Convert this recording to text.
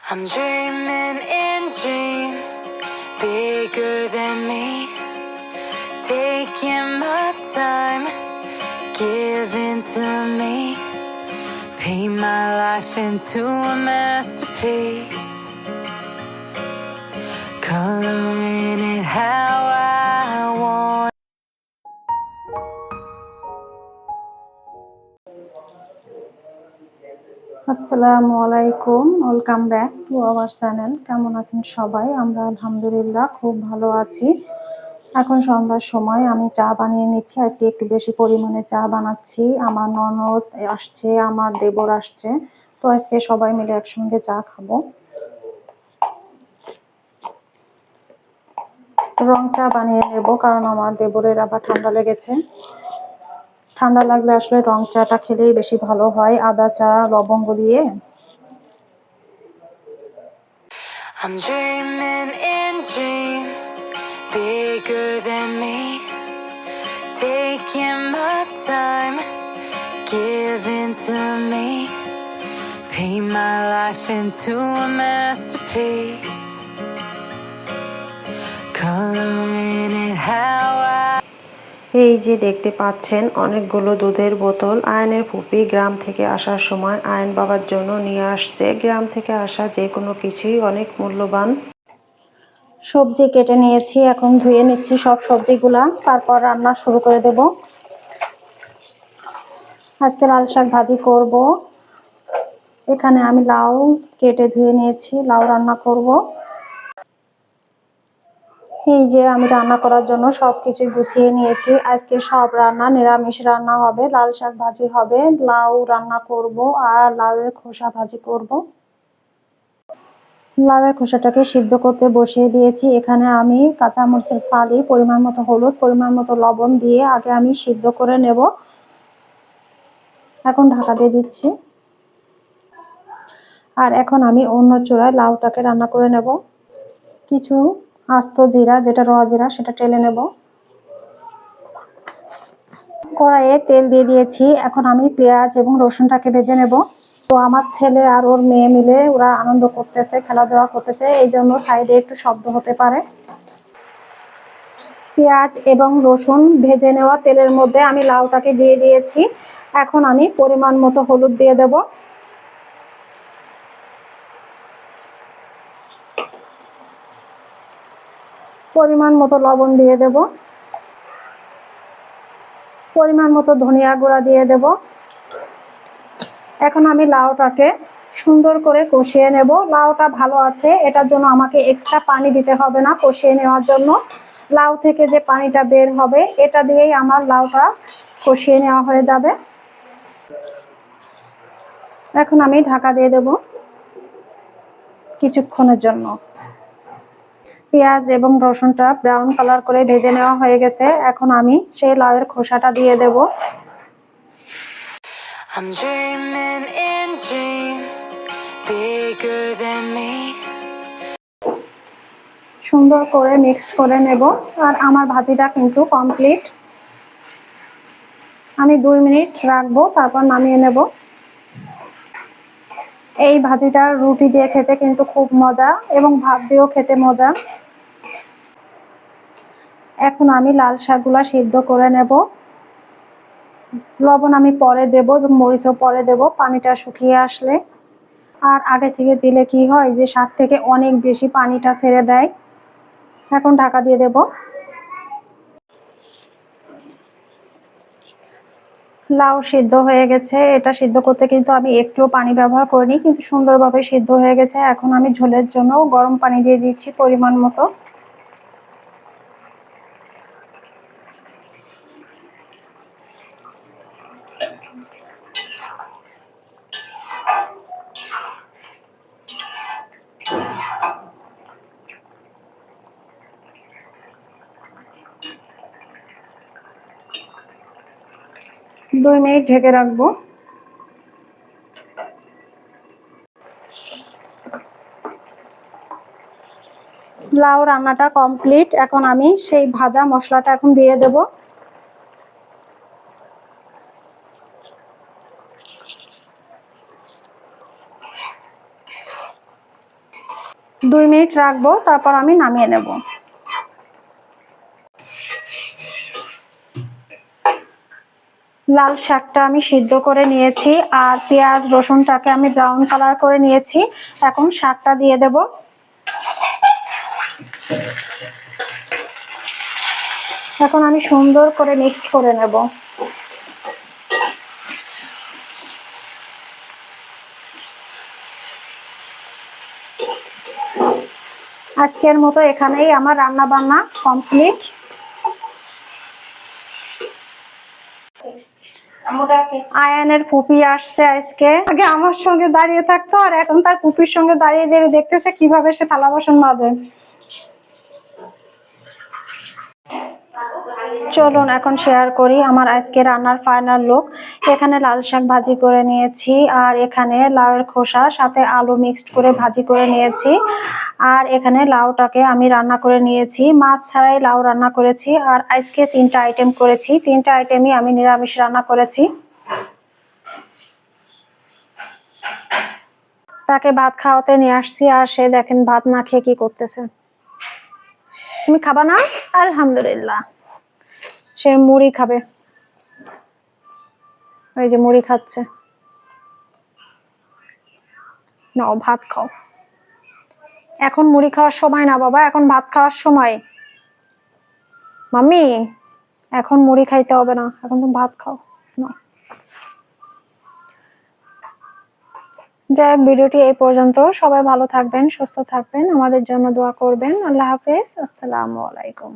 I'm dreaming in dreams bigger than me, taking my time, giving to me, paint my life into a masterpiece, coloring it how I want. আসসালামু আলাইকুম, welcome back to our channel. কেমন আছেন সবাই? আমরা আলহামদুলিল্লাহ খুব ভালো আছি। এখন সন্ধ্যার সময় আমি চা বানিয়ে নিচ্ছি। আজকে একটু বেশি পরিমাণে চা বানাচ্ছি। আমার ননদ আসছে, আমার দেবর আসছে, তো আজকে সবাই মিলে একসঙ্গে চা খাবো। রং চা বানিয়ে নেব, কারণ আমার দেবরের আবার ঠান্ডা লেগেছে। ঠান্ডা লাগলে আসলে রং চাটা খেলেই বেশি ভালো হয়, আদা চা লবঙ্গ দিয়ে। I'm dreaming in dreams bigger than me, taking my time, giving to me, paint my life into a masterpiece, coloring it how I. এই যে দেখতে পাচ্ছেন অনেকগুলো দুধের বোতল আয়নের ফুপি গ্রাম থেকে আসার সময় আয়ন বাবার জন্য নিয়ে আসছে। গ্রাম থেকে আসা যে কোনো কিছুই অনেক মূল্যবান। সবজি কেটে নিয়েছি, এখন ধুয়ে নিচ্ছি সব সবজিগুলা, তারপর রান্না শুরু করে দেব। আজকে লাল শাক ভাজি করব। এখানে আমি লাউ কেটে ধুয়ে নিয়েছি, লাউ রান্না করব। এই যে আমি রান্না করার জন্য সবকিছু গুছিয়ে নিয়েছি। আজকে সব রান্না নিরামিষ রান্না হবে, লাল শাক ভাজি হবে, লাউ রান্না করব আর লাউয়ের খোসা ভাজি করব। লাউয়ের খোসাটাকে সিদ্ধ করতে বসিয়ে দিয়েছি। এখানে আমি কাঁচামরিচের ফালি, পরিমাণ মতো হলুদ, পরিমাণ মতো লবণ দিয়ে আগে আমি সিদ্ধ করে নেব। এখন ঢাকা দিয়ে দিচ্ছি। আর এখন আমি অন্য চুলায় লাউটাকে রান্না করে নেব। কিছু আস্ত জিরা, যেটা র জিরা, সেটা টেলে নেব। কড়াইয়ে তেল দিয়ে দিয়েছি। এখন আমি পেঁয়াজ এবং রসুনটাকে ভেজে নেব। তো আমার ছেলে আর ওর মেয়ে মিলে ওরা আনন্দ করতেছে, খেলাধুলা করতেছে, এই জন্য সাইডে একটু শব্দ হতে পারে। পেঁয়াজ এবং রসুন ভেজে নেওয়া তেলের মধ্যে আমি লাউটাকে দিয়ে দিয়েছি। এখন আমি পরিমাণ মতো হলুদ দিয়ে দেব। পরিমাণ মতো লবণ দিয়ে দেব। পরিমাণ মতো ধনিয়া গুঁড়া দিয়ে দেব। এখন আমি লাউটাকে সুন্দর করে কষিয়ে নেব। লাউটা ভালো আছে, এটার জন্য আমাকে এক্সট্রা পানি দিতে হবে না কষিয়ে নেওয়ার জন্য। লাউ থেকে যে পানিটা বের হবে, এটা দিয়েই আমার লাউটা কষিয়ে নেওয়া হয়ে যাবে। এখন আমি ঢাকা দিয়ে দেব কিছুক্ষণের জন্য। পেঁয়াজ এবং রসুনটা ব্রাউন কালার করে ভেজে নেওয়া হয়ে গেছে। এখন আমি সেই লাউয়ের খোসাটা দিয়ে দেব। I'm dreaming in dreams bigger than me. সুন্দর করে মিক্সড করে নেব। আর আমার ভাজিটা কিন্তু কমপ্লিট। আমি 2 মিনিট রাখবো, তারপর নামিয়ে নেব। এই ভাজিটা রুটি দিয়ে খেতে কিন্তু খুব মজা, এবং ভাত দিয়েও খেতে মজা। এখন আমি লাল শাকগুলা সিদ্ধ করে নেব। লবণ আমি পরে দেব, মরিচও পরে দেব পানিটা শুকিয়ে আসলে। আর আগে থেকে দিলে কি হয় যে শাক থেকে অনেক বেশি পানিটা ছেড়ে দেয়। এখন ঢাকা দিয়ে দেব। লাউ সিদ্ধ হয়ে গেছে। এটা সিদ্ধ করতে কিন্তু আমি একটুও পানি ব্যবহার করিনি, কিন্তু সুন্দরভাবে সিদ্ধ হয়ে গেছে। এখন আমি ঝোলের জন্য গরম পানি দিয়ে দিচ্ছি পরিমাণ মতো। দুই মিনিট ঢেকে রাখবো। লাউ রান্নাটা কমপ্লিট। এখন আমি সেই ভাজা মশলাটা এখন দিয়ে দেব। 2 মিনিট রাখবো, তারপর আমি নামিয়ে নেব। লাল শাকটা আমি সিদ্ধ করে নিয়েছি আর পেঁয়াজ রসুনটাকে আমি ব্রাউন কালার করে নিয়েছি। এখন শাকটা দিয়ে দেব। এখন আমি সুন্দর করে মিক্সড করে নেব। আজকের মতো এখানেই আমার রান্না বান্না কমপ্লিট। আয়ানের ফুপি আসছে আজকে। আগে আমার সঙ্গে দাঁড়িয়ে থাকতো আর এখন তার ফুপির সঙ্গে দাঁড়িয়ে দাঁড়িয়ে দেখতেছে কিভাবে সে থালা বাসন মাজে। চলুন এখন শেয়ার করি আমার আজকে রান্নার ফাইনাল লুক। এখানে লাল শাক ভাজি করে নিয়েছি আর এখানে লাউয়ের খোসা সাথে আলু মিক্সড করে ভাজি করে নিয়েছি। আর এখানে লাউটাকে আমি রান্না করে নিয়েছি, মাছ ছাড়াই লাউ রান্না করেছি। আর আজকে 3টা আইটেম করেছি, 3টা আইটেমই আমি নিরামিষ রান্না করেছি। তাকে ভাত খাওয়াতে নিয়ে আসছি আর সে দেখেন ভাত না খেয়ে কি করতেছে। তুমি খাবা না? আলহামদুলিল্লাহ, সে মুড়ি খাবে। ওই যে মুড়ি খাচ্ছে। নাও ভাত খাও। এখন মুড়ি খাওয়ার সময় না বাবা, এখন ভাত খাওয়ার সময়। মাম্মি এখন মুড়ি খাইতে হবে না, এখন তুমি ভাত খাও। নাও। যাই হোক, ভিডিওটি এই পর্যন্ত। সবাই ভালো থাকবেন, সুস্থ থাকবেন, আমাদের জন্য দোয়া করবেন। আল্লাহ হাফেজ, আসসালামু আলাইকুম।